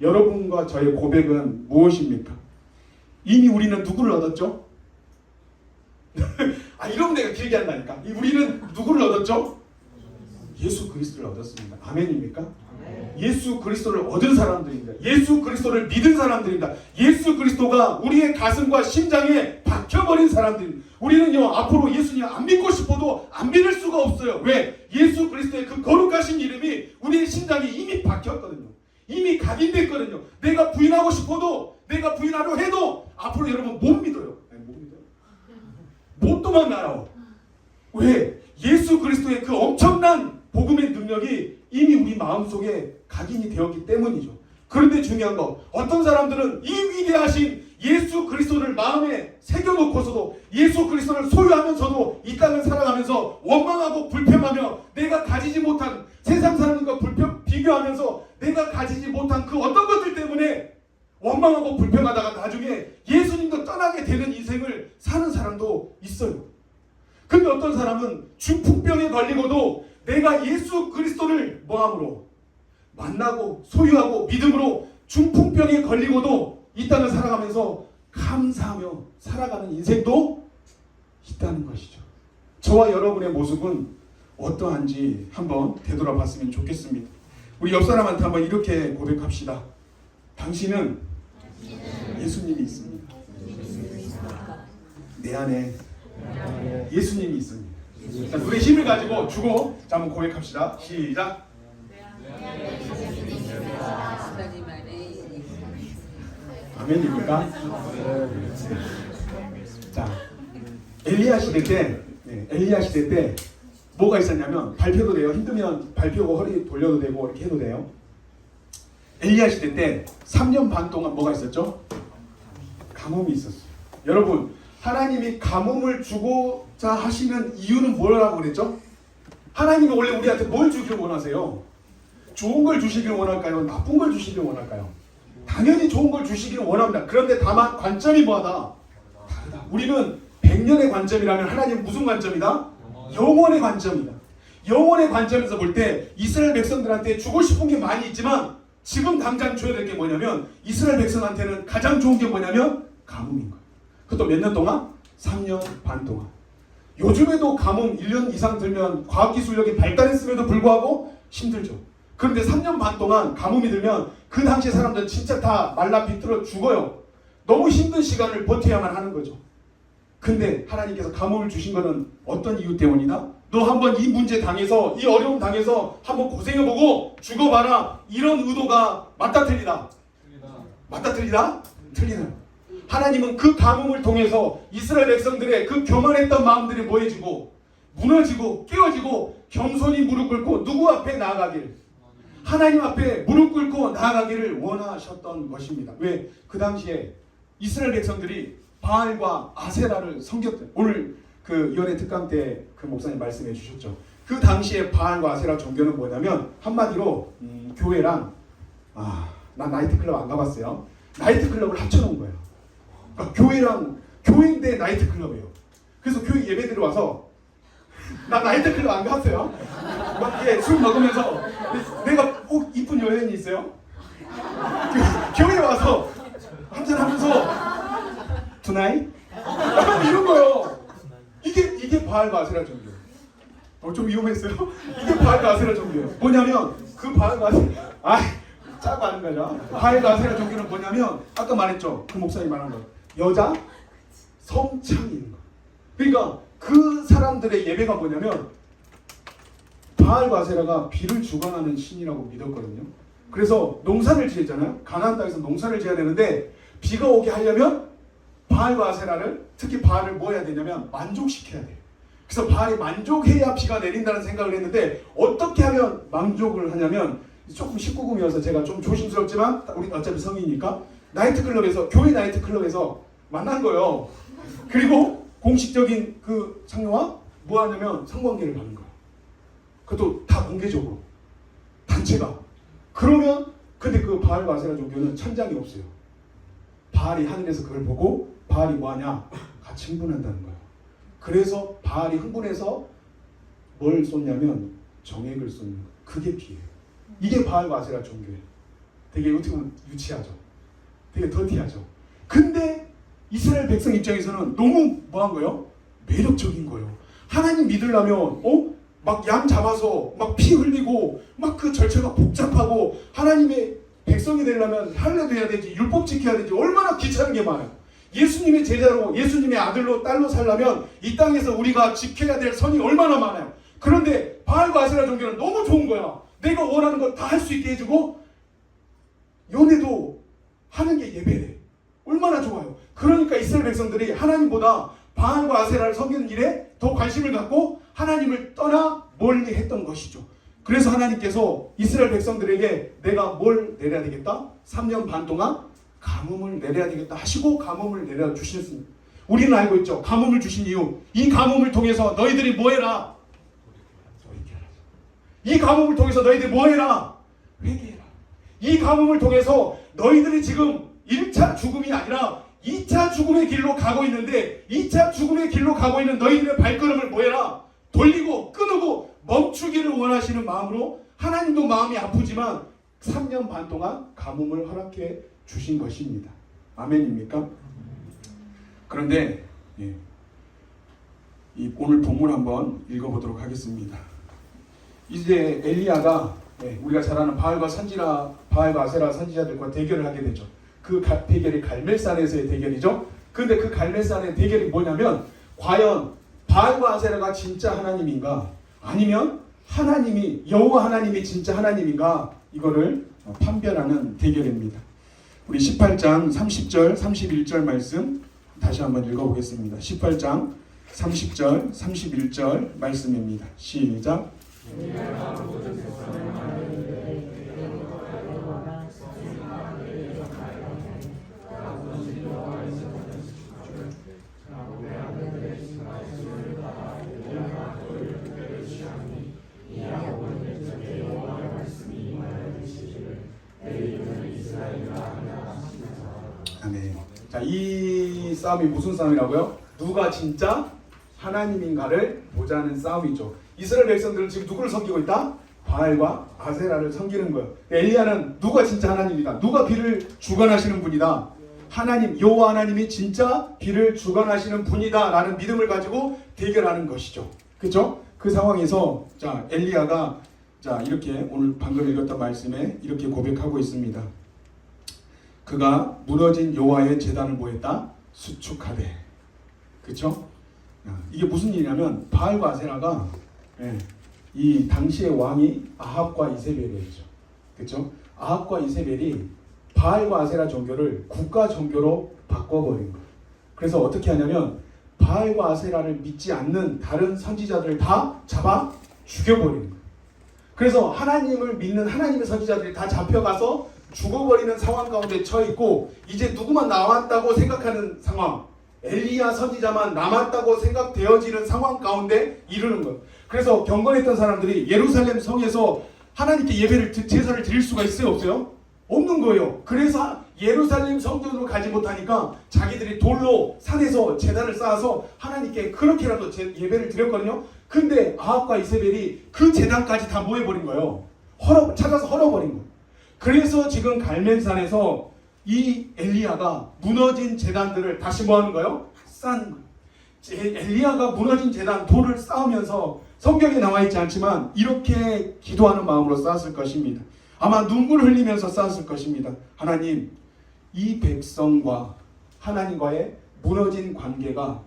여러분과 저의 고백은 무엇입니까? 이미 우리는 누구를 얻었죠? 이러면 내가 길게 한다니까. 우리는 누구를 얻었죠? 예수 그리스도를 얻었습니다. 아멘입니까? 예수 그리스도를 얻은 사람들입니다. 예수 그리스도를 믿은 사람들입니다. 예수 그리스도가 우리의 가슴과 심장에 박혀버린 사람들입니다. 우리는요 앞으로 예수님 안 믿고 싶어도 안 믿을 수가 없어요. 왜? 예수 그리스도의 그 거룩하신 이름이 우리의 심장에 이미 박혔거든요. 이미 각인됐거든요. 내가 부인하고 싶어도 내가 부인하려 해도 앞으로 여러분 못 믿어요. 못 믿어요. 못 도망가요. 왜? 예수 그리스도의 그 엄청난 복음의 능력이 이미 우리 마음속에 각인이 되었기 때문이죠. 그런데 중요한 거, 어떤 사람들은 이 위대하신 예수 그리스도를 마음에 새겨놓고서도 예수 그리스도를 소유하면서도 이 땅을 살아가면서 원망하고 불평하며 내가 가지지 못한 세상 사람들과 비교 비교하면서 내가 가지지 못한 그 어떤 것들 때문에 원망하고 불평하다가 나중에 예수님도 떠나게 되는 인생을 사는 사람도 있어요. 근데 어떤 사람은 중풍병에 걸리고도 내가 예수 그리스도를 뭐함으로 만나고 소유하고 믿음으로 중풍병에 걸리고도 이 땅을 살아가면서 감사하며 살아가는 인생도 있다는 것이죠. 저와 여러분의 모습은 어떠한지 한번 되돌아봤으면 좋겠습니다. 우리 옆 사람한테 한번 이렇게 고백합시다. 당신은 예수님이 있습니다. 내 안에 예수님이 있습니다. 자, 눈에 힘을 가지고 주고 자, 한번 고백합시다. 시작. 아멘입니까? 자, 엘리야 시대 때 뭐가 있었냐면, 발표도 돼요. 힘들면 발표고 허리 돌려도 되고 이렇게 해도 돼요. 엘리야 시대 때 3년 반 동안 뭐가 있었죠? 가뭄이 있었어요. 여러분, 하나님이 가뭄을 주고자 하시는 이유는 뭐라고 그랬죠? 하나님이 원래 우리한테 뭘 주기를 원하세요? 좋은 걸 주시기를 원할까요? 나쁜 걸 주시기를 원할까요? 당연히 좋은 걸 주시기를 원합니다. 그런데 다만 관점이 뭐하다? 다르다. 우리는 100년의 관점이라면 하나님은 무슨 관점이다? 영원의 관점이다. 영원의 관점에서 볼 때 이스라엘 백성들한테 주고 싶은 게 많이 있지만 지금 당장 줘야 될 게 뭐냐면, 이스라엘 백성한테는 가장 좋은 게 뭐냐면 가뭄인 거예요. 그것도 몇 년 동안? 3년 반 동안. 요즘에도 가뭄 1년 이상 들면 과학기술력이 발달했음에도 불구하고 힘들죠. 그런데 3년 반 동안 가뭄이 들면 그 당시 사람들은 진짜 다 말라 비틀어 죽어요. 너무 힘든 시간을 버텨야만 하는 거죠. 근데 하나님께서 가뭄을 주신 것은 어떤 이유 때문이다? 너 한번 이 문제 당해서, 이 어려움 당해서 한번 고생해보고 죽어봐라. 이런 의도가 맞다 틀리다? 맞다 틀리다? 틀리다. 하나님은 그 가뭄을 통해서 이스라엘 백성들의 그 교만했던 마음들이 뭐해지고 무너지고 깨어지고 겸손히 무릎 꿇고 누구 앞에 나아가기를, 하나님 앞에 무릎 꿇고 나아가기를 원하셨던 것입니다. 왜? 그 당시에 이스라엘 백성들이 바알과 아세라를 섬겼대요. 오늘 그 연애 특강 때 그 목사님 말씀해 주셨죠. 그 당시에 바알과 아세라 종교는 뭐냐면 한마디로 교회랑 난 나이트클럽 안 가봤어요. 나이트클럽을 합쳐놓은 거예요. 그러니까 교회랑 교회인데 나이트클럽이에요. 그래서 교회 예배드려 와서 나 나이트클럽 안 갔어요. 막 술 먹으면서 내가 이쁜 여인이 있어요. 교회 와서 한잔하면서 투나잇 이런 거요. 이게 바알과 아세라 종교. 좀 위험했어요. 이게 바알과 아세라 종교예요. 뭐냐면 그 바알과 아세라 짜고 하는 거죠. 바알과 아세라 종교는 뭐냐면 아까 말했죠. 그 목사님 말한 거. 여자 성창인 거. 그러니까 그 사람들의 예배가 뭐냐면 바알과 아세라가 비를 주관하는 신이라고 믿었거든요. 그래서 농사를 지었잖아요. 가나안 땅에서 농사를 지어야 되는데 비가 오게 하려면 바알과 아세라를, 특히 바알을 뭐 해야 되냐면 만족시켜야 돼요. 그래서 바알이 만족해야 비가 내린다는 생각을 했는데 어떻게 하면 만족을 하냐면, 조금 19금이어서 제가 좀 조심스럽지만 우리 어차피 성인이니까 나이트클럽에서, 교회 나이트클럽에서 만난 거예요. 그리고 공식적인 그 상료와 뭐 하냐면 성관계를 받는 거예요. 그것도 다 공개적으로 단체가. 그러면 근데 그 바알과 아세라 종교는 천장이 없어요. 바알이 하늘에서 그걸 보고 바알이 뭐하냐? 같이 흥분한다는 거예요. 그래서 바알이 흥분해서 뭘 쏟냐면 정액을 쏟는 거예요. 그게 비예요. 이게 바알과 아세라 종교예요. 되게 어떻게 보면 유치하죠. 되게 더티하죠. 근데 이스라엘 백성 입장에서는 너무 뭐한 거예요? 매력적인 거예요. 하나님 믿으려면 막 양 잡아서 막 피 흘리고 막 그 절차가 복잡하고, 하나님의 백성이 되려면 할례도 해야 되지, 율법 지켜야 되지, 얼마나 귀찮은 게 많아요. 예수님의 제자로, 예수님의 아들로 딸로 살려면 이 땅에서 우리가 지켜야 될 선이 얼마나 많아요. 그런데 바알과 아세라 종교는 너무 좋은 거야. 내가 원하는 거 다 할 수 있게 해주고 연애도 하는 게 예배래. 얼마나 좋아요. 그러니까 이스라엘 백성들이 하나님보다 바알과 아세라를 섬기는 일에 더 관심을 갖고 하나님을 떠나 멀리 했던 것이죠. 그래서 하나님께서 이스라엘 백성들에게 내가 뭘 내려야 되겠다? 3년 반 동안 가뭄을 내려야 되겠다 하시고 가뭄을 내려 주셨습니다. 우리는 알고 있죠. 가뭄을 주신 이유. 이 가뭄을 통해서 너희들이 뭐 해라? 이 가뭄을 통해서 너희들이 뭐 해라? 회개해라. 이 가뭄을 통해서 너희들이 지금 1차 죽음이 아니라 2차 죽음의 길로 가고 있는데 2차 죽음의 길로 가고 있는 너희들의 발걸음을 뭐해라? 돌리고 끊고 멈추기를 원하시는 마음으로 하나님도 마음이 아프지만 3년 반 동안 가뭄을 허락해 주신 것입니다. 아멘입니까? 그런데 오늘 본문 한번 읽어보도록 하겠습니다. 이제 엘리야가 우리가 잘 아는 바알과 아세라 선지자들과 대결을 하게 되죠. 그 대결이 갈멜산에서의 대결이죠. 그런데 그 갈멜산의 대결이 뭐냐면 과연 바알과 아세라가 진짜 하나님인가 아니면 여호와 하나님이 진짜 하나님인가 이거를 판별하는 대결입니다. 우리 18장 30절 31절 말씀 다시 한번 읽어보겠습니다. 18장 30절 31절 말씀입니다. 시작. 아멘. 자, 이 싸움이 무슨 싸움이라고요? 누가 진짜 하나님인가를 보자는 싸움이죠. 이스라엘 백성들은 지금 누구를 섬기고 있다? 바알과 아세라를 섬기는 거예요. 엘리야는 누가 진짜 하나님이다? 누가 비를 주관하시는 분이다? 하나님, 여호와 하나님이 진짜 비를 주관하시는 분이다 라는 믿음을 가지고 대결하는 것이죠. 그렇죠? 그 상황에서 자, 엘리야가 자, 이렇게 오늘 방금 읽었던 말씀에 이렇게 고백하고 있습니다. 그가 무너진 여호와의 제단을 뭐했다? 수축하되. 그렇죠? 이게 무슨 일이냐면 바알과 아세라가 이 당시의 왕이 아합과 이세벨이었죠. 그렇죠? 아합과 이세벨이 바알과 아세라 종교를 국가 종교로 바꿔버린 거예요. 그래서 어떻게 하냐면 바알과 아세라를 믿지 않는 다른 선지자들을 다 잡아 죽여버리는 거예요. 그래서 하나님을 믿는 하나님의 선지자들이 다 잡혀가서 죽어버리는 상황 가운데 처해있고 이제 누구만 남았다고 생각하는 상황, 엘리야 선지자만 남았다고 생각되어지는 상황 가운데 이르는 거예요. 그래서 경건했던 사람들이 예루살렘 성에서 하나님께 예배를 제사를 드릴 수가 있어요? 없어요? 없는 거예요. 그래서 예루살렘 성전으로 가지 못하니까 자기들이 돌로 산에서 제단을 쌓아서 하나님께 그렇게라도 예배를 드렸거든요. 근데 아합과 이세벨이 그 제단까지 다 모여버린 거예요. 찾아서 헐어버린 거예요. 그래서 지금 갈멜산에서 이 엘리야가 무너진 제단들을 다시 뭐 하는 거예요? 쌓는 거예요. 엘리야가 무너진 제단 돌을 쌓으면서 성경에 나와 있지 않지만 이렇게 기도하는 마음으로 쌓았을 것입니다. 아마 눈물을 흘리면서 쌓았을 것입니다. 하나님, 이 백성과 하나님과의 무너진 관계가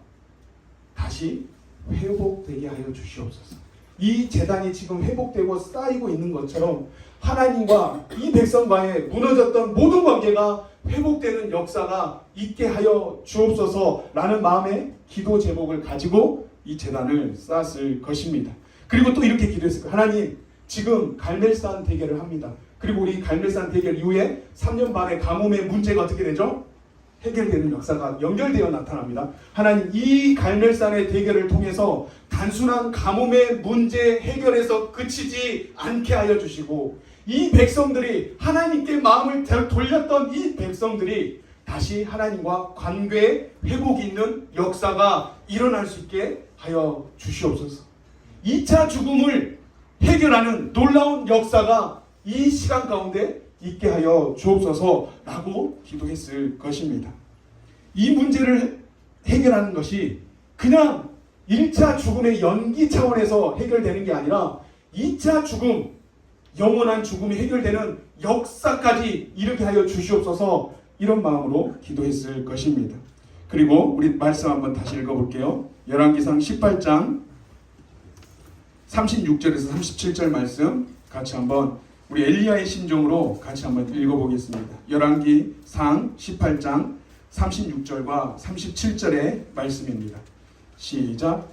다시 회복되게 하여 주시옵소서. 이 제단이 지금 회복되고 쌓이고 있는 것처럼 하나님과 이 백성과의 무너졌던 모든 관계가 회복되는 역사가 있게 하여 주옵소서라는 마음의 기도 제목을 가지고 이 제단을 쌓았을 것입니다. 그리고 또 이렇게 기도했을 거예요. 하나님, 지금 갈멜산 대결을 합니다. 그리고 우리 갈멜산 대결 이후에 3년 반의 가뭄의 문제가 어떻게 되죠? 해결되는 역사가 연결되어 나타납니다. 하나님, 이 갈멜산의 대결을 통해서 단순한 가뭄의 문제 해결에서 그치지 않게 하여 주시고 이 백성들이 하나님께 마음을 돌렸던 이 백성들이 다시 하나님과 관계 회복이 있는 역사가 일어날 수 있게 하여 주시옵소서. 2차 죽음을 해결하는 놀라운 역사가 이 시간 가운데 있게 하여 주옵소서라고 기도했을 것입니다. 이 문제를 해결하는 것이 그냥 1차 죽음의 연기 차원에서 해결되는 게 아니라 2차 죽음, 영원한 죽음이 해결되는 역사까지 이르게 하여 주시옵소서 이런 마음으로 기도했을 것입니다. 그리고 우리 말씀 한번 다시 읽어볼게요. 열왕기상 18장 36절에서 37절 말씀 같이 한번 우리 엘리야의 심정으로 같이 한번 읽어보겠습니다. 열왕기상 18장 36절과 37절의 말씀입니다. 시작.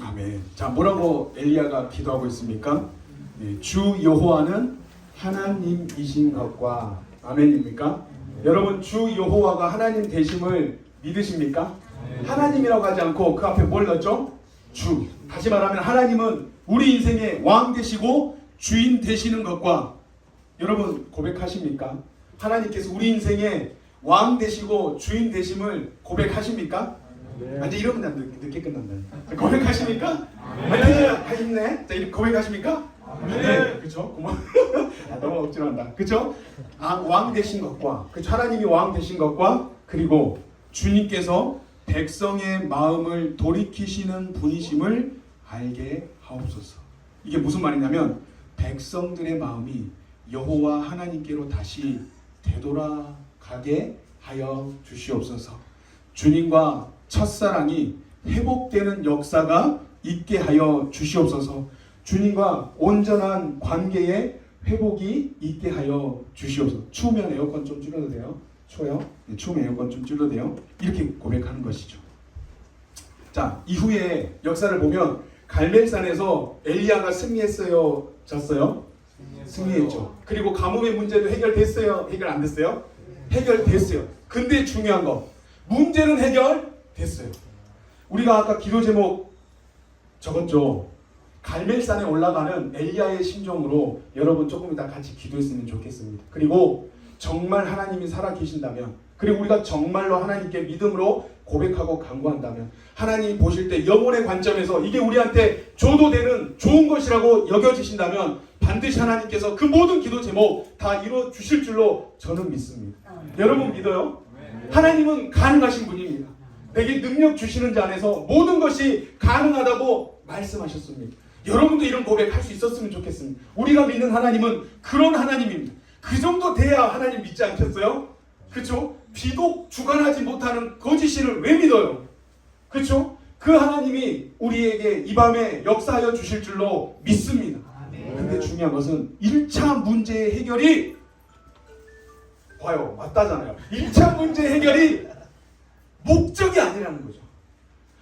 아멘. 자, 뭐라고 엘리야가 기도하고 있습니까? 네, 주 여호와는 하나님이신 것과 아멘입니까? 여러분, 주 여호와가 하나님 되심을 믿으십니까? 하나님이라고 하지 않고 그 앞에 뭘 넣었죠? 주. 다시 말하면 하나님은 우리 인생의 왕 되시고 주인 되시는 것과, 여러분 고백하십니까? 하나님께서 우리 인생의 왕 되시고 주인 되심을 고백하십니까? 아, 이제 이러면 늦게 끝난다. 고백하십니까? 네. 힘내. 자, 이렇게 고백하십니까? 네. 그렇죠. 고마워. 너무 억지로 한다. 그렇죠? 왕 되신 것과, 그렇죠? 하나님이 왕 되신 것과, 그리고 주님께서 백성의 마음을 돌이키시는 분이심을 알게 하옵소서. 이게 무슨 말이냐면 백성들의 마음이 여호와 하나님께로 다시 되돌아가게 하여 주시옵소서. 주님과 첫사랑이 회복되는 역사가 있게 하여 주시옵소서. 주님과 온전한 관계의 회복이 있게 하여 주시옵소서. 추우면 에어컨 좀 줄여도 돼요? 추워요? 네, 추우면 에어컨 좀 줄여도 돼요? 이렇게 고백하는 것이죠. 자, 이후에 역사를 보면 갈멜산에서 엘리야가 승리했어요? 졌어요? 승리했죠. 그리고 가뭄의 문제도 해결됐어요? 해결 안 됐어요? 해결됐어요. 근데 중요한 거, 문제는 해결됐어요. 우리가 아까 기도 제목 적었죠. 갈멜산에 올라가는 엘리야의 심정으로 여러분 조금 이따 같이 기도했으면 좋겠습니다. 그리고 정말 하나님이 살아계신다면, 그리고 우리가 정말로 하나님께 믿음으로 고백하고 간구한다면, 하나님이 보실 때 영혼의 관점에서 이게 우리한테 줘도 되는 좋은 것이라고 여겨지신다면 반드시 하나님께서 그 모든 기도 제목 다 이루어 주실 줄로 저는 믿습니다. 여러분 믿어요? 하나님은 가능하신 분입니다. 내게 능력 주시는 자 안에서 모든 것이 가능하다고 말씀하셨습니다. 여러분도 이런 고백할 수 있었으면 좋겠습니다. 우리가 믿는 하나님은 그런 하나님입니다. 그 정도 돼야 하나님 믿지 않겠어요? 그렇죠? 비록 주관하지 못하는 거짓신을 왜 믿어요? 그렇죠? 그 하나님이 우리에게 이 밤에 역사하여 주실 줄로 믿습니다. 근데 중요한 것은 1차 문제의 해결이 봐요. 맞다잖아요. 1차 문제 해결이 목적이 아니라는 거죠.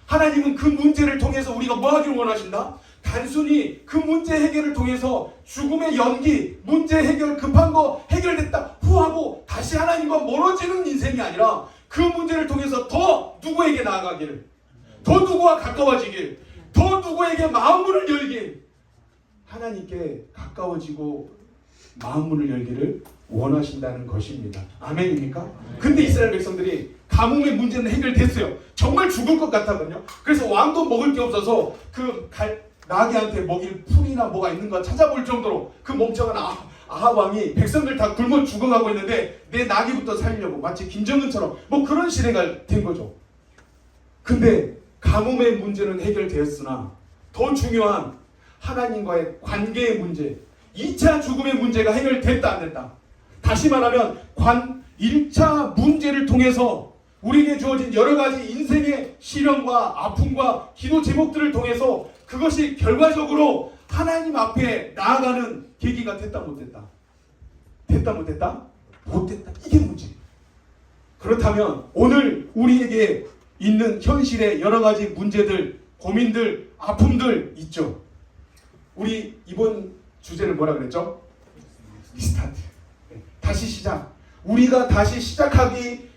하나님은 그 문제를 통해서 우리가 뭐 하기를 원하신다? 단순히 그 문제 해결을 통해서 죽음의 연기, 문제 해결 급한 거 해결됐다 후하고 다시 하나님과 멀어지는 인생이 아니라 그 문제를 통해서 더 누구에게 나아가기를, 더 누구와 가까워지길, 더 누구에게 마음문을 열길, 하나님께 가까워지고 마음문을 열기를 원하신다는 것입니다. 아멘입니까? 근데 이스라엘 백성들이 가뭄의 문제는 해결됐어요. 정말 죽을 것 같았거든요. 그래서 왕도 먹을 게 없어서 그 나귀한테 먹일 풀이나 뭐가 있는가 찾아볼 정도로 그 멍청한 아합 왕이 백성들 다 굶어 죽어가고 있는데 내 나귀부터 살리려고 마치 김정은처럼 뭐 그런 시대가 된 거죠. 근데 가뭄의 문제는 해결되었으나 더 중요한 하나님과의 관계의 문제, 2차 죽음의 문제가 해결됐다 안 됐다? 다시 말하면 1차 문제를 통해서 우리에게 주어진 여러 가지 인생의 시련과 아픔과 기도 제목들을 통해서 그것이 결과적으로 하나님 앞에 나아가는 계기가 됐다 못됐다? 됐다 못됐다? 못됐다. 이게 문제. 그렇다면 오늘 우리에게 있는 현실의 여러 가지 문제들, 고민들, 아픔들 있죠. 우리 이번 주제는 뭐라 그랬죠? 리스타트. 다시 시작. 우리가 다시 시작하게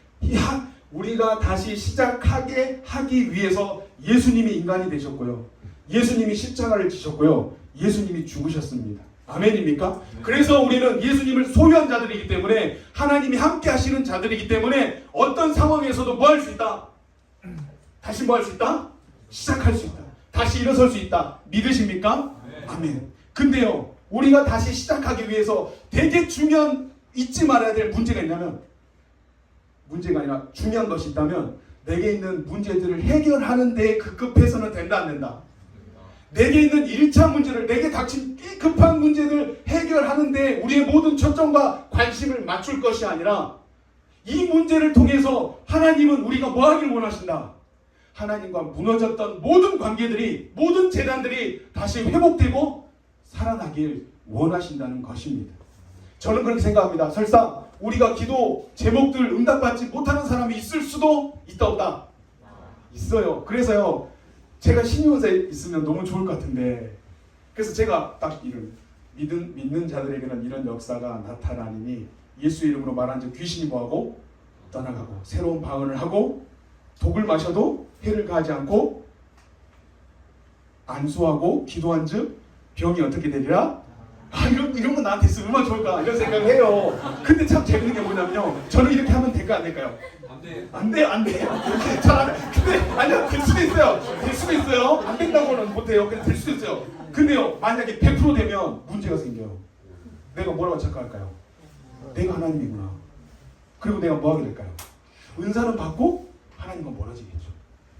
하기 위해서 예수님이 인간이 되셨고요. 예수님이 십자가를 지셨고요. 예수님이 죽으셨습니다. 아멘입니까? 그래서 우리는 예수님을 소유한 자들이기 때문에, 하나님이 함께 하시는 자들이기 때문에 어떤 상황에서도 뭐 할 수 있다? 다시 뭐 할 수 있다? 시작할 수 있다. 다시 일어설 수 있다. 믿으십니까? 아멘. 근데요, 우리가 다시 시작하기 위해서 되게 중요한, 잊지 말아야 될 문제가 있냐면, 문제가 아니라 중요한 것이 있다면, 내게 있는 문제들을 해결하는 데에 급급해서는 된다 안 된다? 내게 있는 1차 문제를, 내게 닥친 이 급한 문제를 해결하는 데 우리의 모든 초점과 관심을 맞출 것이 아니라, 이 문제를 통해서 하나님은 우리가 뭐 하길 원하신다? 하나님과 무너졌던 모든 관계들이, 모든 재단들이 다시 회복되고 살아나길 원하신다는 것입니다. 저는 그렇게 생각합니다. 설사 우리가 기도 제목들 응답받지 못하는 사람이 있을 수도 있다 없다? 있어요. 그래서요, 제가 신유원사에 있으면 너무 좋을 것 같은데, 그래서 제가 딱 이런 믿는 자들에게는 이런 역사가 나타나니 예수 이름으로 말한즉 귀신이 뭐하고 떠나가고 새로운 방언을 하고 독을 마셔도 해를 가하지 않고 안수하고 기도한즉 병이 어떻게 되리라? 이런 거 나한테 있으면 얼마나 좋을까 이런 생각을 해요. 근데 참 재밌는 게 뭐냐면요, 저는 이렇게 하면 될까 안 될까요? 안 돼요. 근데 아니요, 될 수도 있어요. 안 된다고는 못해요. 근데 될 수도 있어요. 근데요, 만약에 100% 되면 문제가 생겨요. 내가 뭐라고 착각할까요? 내가 하나님이구나. 그리고 내가 뭐 하게 될까요? 은사는 받고 하나님과 멀어지겠죠.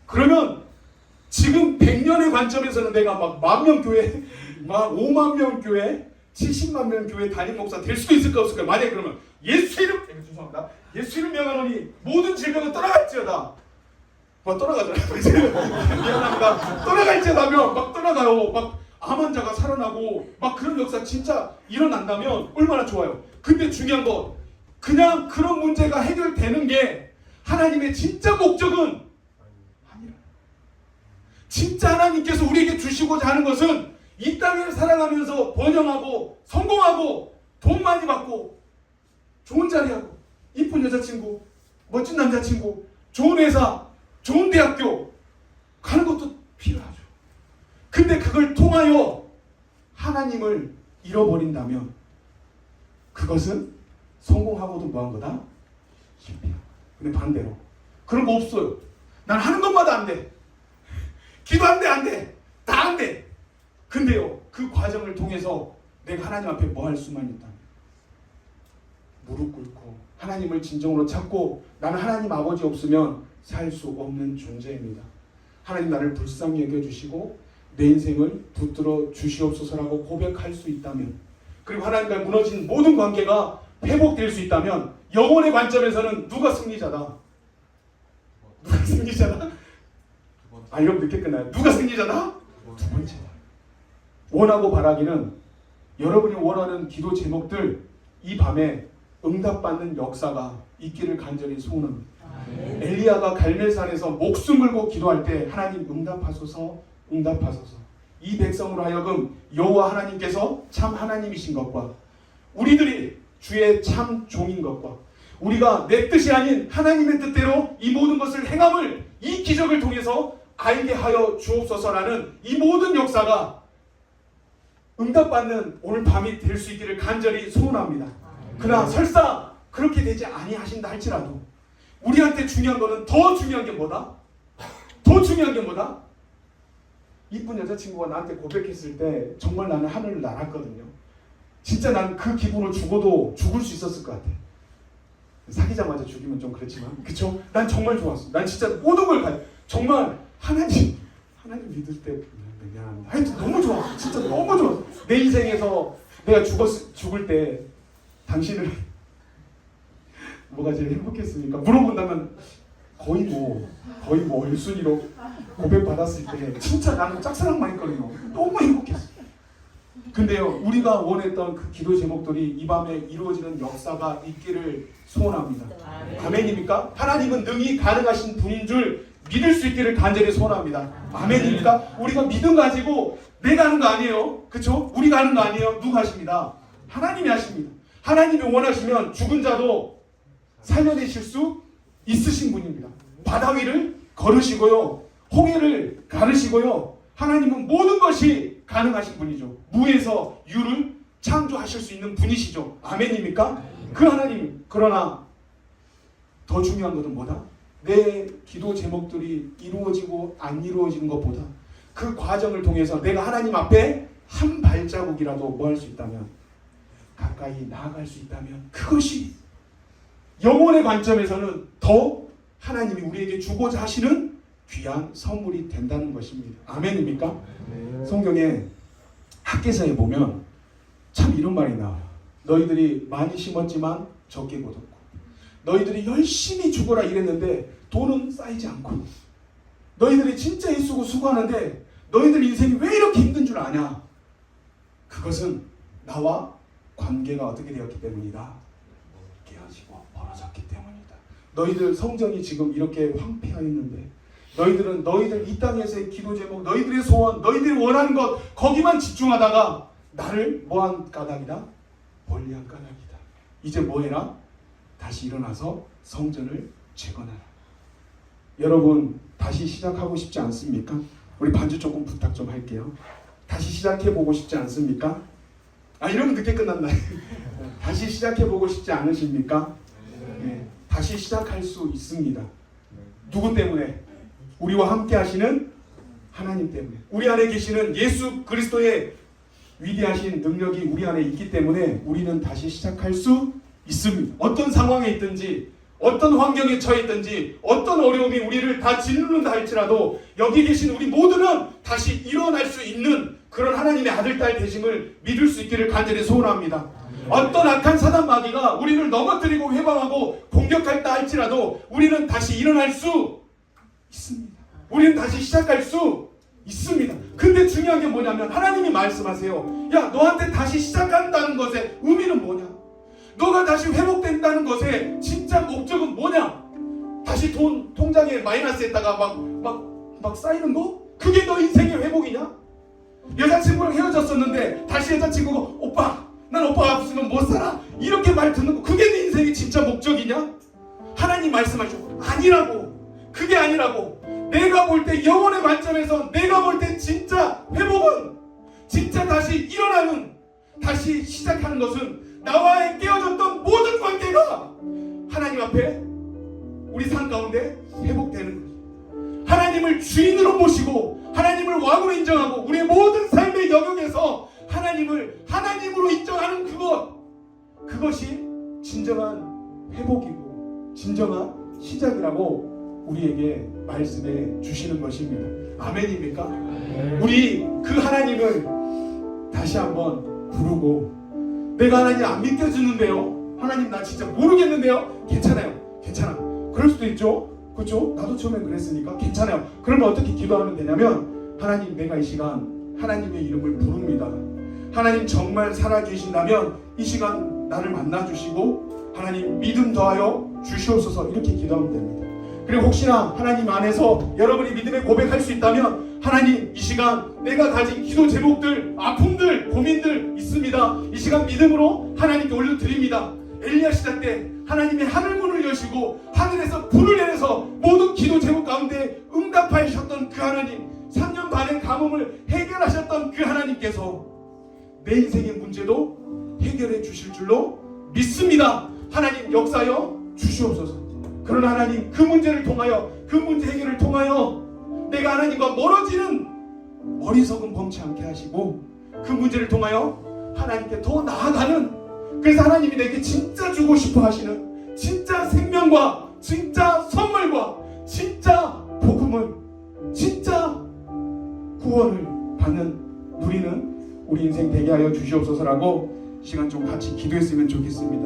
그러면 지금 100년의 관점에서는 내가 막 10,000명 교회, 막 50,000명 교회, 70만 명 교회 담임 목사 될 수도 있을까 없을까? 만약에 그러면 예수 이름, 죄송합니다. 예수 이름 명하노니 모든 질병은 떠나갈지어다. 막 떠나가잖아요. 미안합니다. 떠나갈지어다면 막 떠나가요. 막 암 환자가 살아나고 막 그런 역사 진짜 일어난다면 얼마나 좋아요. 근데 중요한 건 그냥 그런 문제가 해결되는 게 하나님의 진짜 목적은 아니라, 진짜 하나님께서 우리에게 주시고자 하는 것은 이 땅을 살아가면서 번영하고 성공하고 돈 많이 받고 좋은 자리하고 이쁜 여자친구, 멋진 남자친구, 좋은 회사, 좋은 대학교 가는 것도 필요하죠. 근데 그걸 통하여 하나님을 잃어버린다면 그것은 성공하고도 뭐한 거다? 실패야. 근데 반대로 그런 거 없어요. 난 하는 것마다 안 돼. 기도하는데 안 돼. 다 안 돼. 근데요, 그 과정을 통해서 내가 하나님 앞에 뭐 할 수만 있다? 무릎 꿇고 하나님을 진정으로 찾고, 나는 하나님 아버지 없으면 살 수 없는 존재입니다. 하나님 나를 불쌍히 여겨주시고 내 인생을 붙들어 주시옵소서라고 고백할 수 있다면, 그리고 하나님과 무너진 모든 관계가 회복될 수 있다면, 영혼의 관점에서는 누가 승리자다? 누가 승리자다? 이러면 늦게 끝나요. 누가 승리자다? 두 번째다. 원하고 바라기는 여러분이 원하는 기도 제목들 이 밤에 응답받는 역사가 있기를 간절히 소원합니다. 엘리야가 갈멜산에서 목숨 걸고 기도할 때 하나님 응답하소서, 응답하소서. 이 백성으로 하여금 여호와 하나님께서 참 하나님이신 것과 우리들이 주의 참 종인 것과 우리가 내 뜻이 아닌 하나님의 뜻대로 이 모든 것을 행함을 이 기적을 통해서 알게 하여 주옵소서라는 이 모든 역사가 응답받는 오늘 밤이 될 수 있기를 간절히 소원합니다. 그러나 설사 그렇게 되지 아니하신다 할지라도 우리한테 중요한 거는 더 중요한 게 뭐다? 더 중요한 게 뭐다? 이쁜 여자친구가 나한테 고백했을 때 정말 나는 하늘을 날았거든요. 진짜 난 그 기분을 죽어도 죽을 수 있었을 것 같아. 사귀자마자 죽이면 좀 그렇지만, 그쵸? 난 정말 좋았어. 난 진짜 모든 걸 가. 정말 하나님 믿을 때 미안합니다. 하여튼 너무 좋았어. 진짜 너무 좋았어. 내 인생에서 내가 죽을 때 당신을 뭐가 제일 행복했습니까? 물어본다면 거의 뭐 1순위로 고백받았을 때 진짜 나는 짝사랑만 했거든요. 너무 행복했어. 근데요, 우리가 원했던 그 기도 제목들이 이 밤에 이루어지는 역사가 있기를 소원합니다. 아멘입니까? 하나님은 능히 가능하신 분인 줄 믿을 수 있기를 간절히 소원합니다. 아멘입니까? 우리가 믿음 가지고 내가 하는 거 아니에요. 그쵸? 우리가 하는 거 아니에요. 누가 하십니다? 하나님이 하십니다. 하나님이 원하시면 죽은 자도 살려내실 수 있으신 분입니다. 바다 위를 걸으시고요, 홍해를 가르시고요, 하나님은 모든 것이 가능하신 분이죠. 무에서 유를 창조하실 수 있는 분이시죠. 아멘입니까? 그 하나님. 그러나 더 중요한 것은 뭐다? 내 기도 제목들이 이루어지고 안 이루어지는 것보다 그 과정을 통해서 내가 하나님 앞에 한 발자국이라도 뭐 할 수 있다면, 가까이 나아갈 수 있다면, 그것이 영혼의 관점에서는 더 하나님이 우리에게 주고자 하시는 귀한 선물이 된다는 것입니다. 아멘입니까? 성경에 학개서에 보면 참 이런 말이 나와요. 너희들이 많이 심었지만 적게 거뒀고, 너희들이 열심히 죽어라 일했는데 돈은 쌓이지 않고, 너희들이 진짜 애쓰고 수고하는데 너희들 인생이 왜 이렇게 힘든 줄 아냐? 그것은 나와 관계가 어떻게 되었기 때문이다? 깨어지고 벌어졌기 때문이다. 너희들 성전이 지금 이렇게 황폐하 있는데 너희들 이 땅에서의 기도 제목, 너희들의 소원, 너희들이 원하는 것 거기만 집중하다가 나를 뭐한 까닭이다? 멀리한 까닭이다. 이제 뭐해라? 다시 일어나서 성전을 재건하라. 여러분 다시 시작하고 싶지 않습니까? 우리 반주 조금 부탁 좀 할게요. 다시 시작해보고 싶지 않습니까? 이러면 늦게 끝난다. 다시 시작해보고 싶지 않으십니까? 네. 다시 시작할 수 있습니다. 누구 때문에? 우리와 함께 하시는 하나님 때문에. 우리 안에 계시는 예수 그리스도의 위대하신 능력이 우리 안에 있기 때문에 우리는 다시 시작할 수 있습니다. 어떤 상황에 있든지, 어떤 환경에 처해 있든지, 어떤 어려움이 우리를 다 짓누른다 할지라도 여기 계신 우리 모두는 다시 일어날 수 있는 그런 하나님의 아들, 딸 되심을 믿을 수 있기를 간절히 소원합니다. 어떤 악한 사단 마귀가 우리를 넘어뜨리고 회방하고 공격할다 할지라도 우리는 다시 일어날 수 있습니다. 우리는 다시 시작할 수 있습니다. 근데 중요한 게 뭐냐면 하나님이 말씀하세요. 야, 너한테 다시 시작한다는 것의 의미는 뭐냐? 너가 다시 회복된다는 것의 진짜 목적은 뭐냐? 다시 돈 통장에 마이너스했다가 막 쌓이는 거? 그게 너 인생의 회복이냐? 여자친구랑 헤어졌었는데 다시 여자친구가 오빠, 난 오빠가 없으면 못 살아, 이렇게 말 듣는 거, 그게 네 인생의 진짜 목적이냐? 하나님 말씀하시고 아니라고. 그게 아니라고. 내가 볼 때 영혼의 관점에서 내가 볼 때 진짜 회복은, 진짜 다시 일어나는, 다시 시작하는 것은 나와의 깨어졌던 모든 관계가 하나님 앞에 우리 삶 가운데 회복되는 거예요. 하나님을 주인으로 모시고 하나님을 왕으로 인정하고 우리의 모든 삶의 영역에서 하나님을 하나님으로 인정하는 그것이 진정한 회복이고 진정한 시작이라고 우리에게 말씀해 주시는 것입니다. 아멘입니까? 우리 그 하나님을 다시 한번 부르고, 내가 하나님 안 믿겨주는데요, 하나님 나 진짜 모르겠는데요, 괜찮아요. 그럴 수도 있죠. 그렇죠? 나도 처음엔 그랬으니까 괜찮아요. 그러면 어떻게 기도하면 되냐면, 하나님 내가 이 시간 하나님의 이름을 부릅니다. 하나님 정말 살아계신다면 이 시간 나를 만나주시고 하나님 믿음 더하여 주시옵소서, 이렇게 기도하면 됩니다. 그리고 혹시나 하나님 안에서 여러분이 믿음의 고백할 수 있다면, 하나님 이 시간 내가 가진 기도 제목들, 아픔들, 고민들 있습니다. 이 시간 믿음으로 하나님께 올려드립니다. 엘리야 시대 때 하나님이 하늘문을 여시고 하늘에서 불을 내려서 모든 기도 제목 가운데 응답하셨던 그 하나님, 3년 반의 가뭄을 해결하셨던 그 하나님께서 내 인생의 문제도 해결해 주실 줄로 믿습니다. 하나님 역사여 주시옵소서. 그러나 하나님 그 문제를 통하여, 그 문제 해결을 통하여 내가 하나님과 멀어지는 어리석은 범치 않게 하시고, 그 문제를 통하여 하나님께 더 나아가는, 그래서 하나님이 내게 진짜 주고 싶어 하시는 진짜 생명과 진짜 선물과 진짜 복음을, 진짜 구원을 받는 누리는 우리 인생 되게 하여 주시옵소서라고 이 시간 좀 같이 기도했으면 좋겠습니다.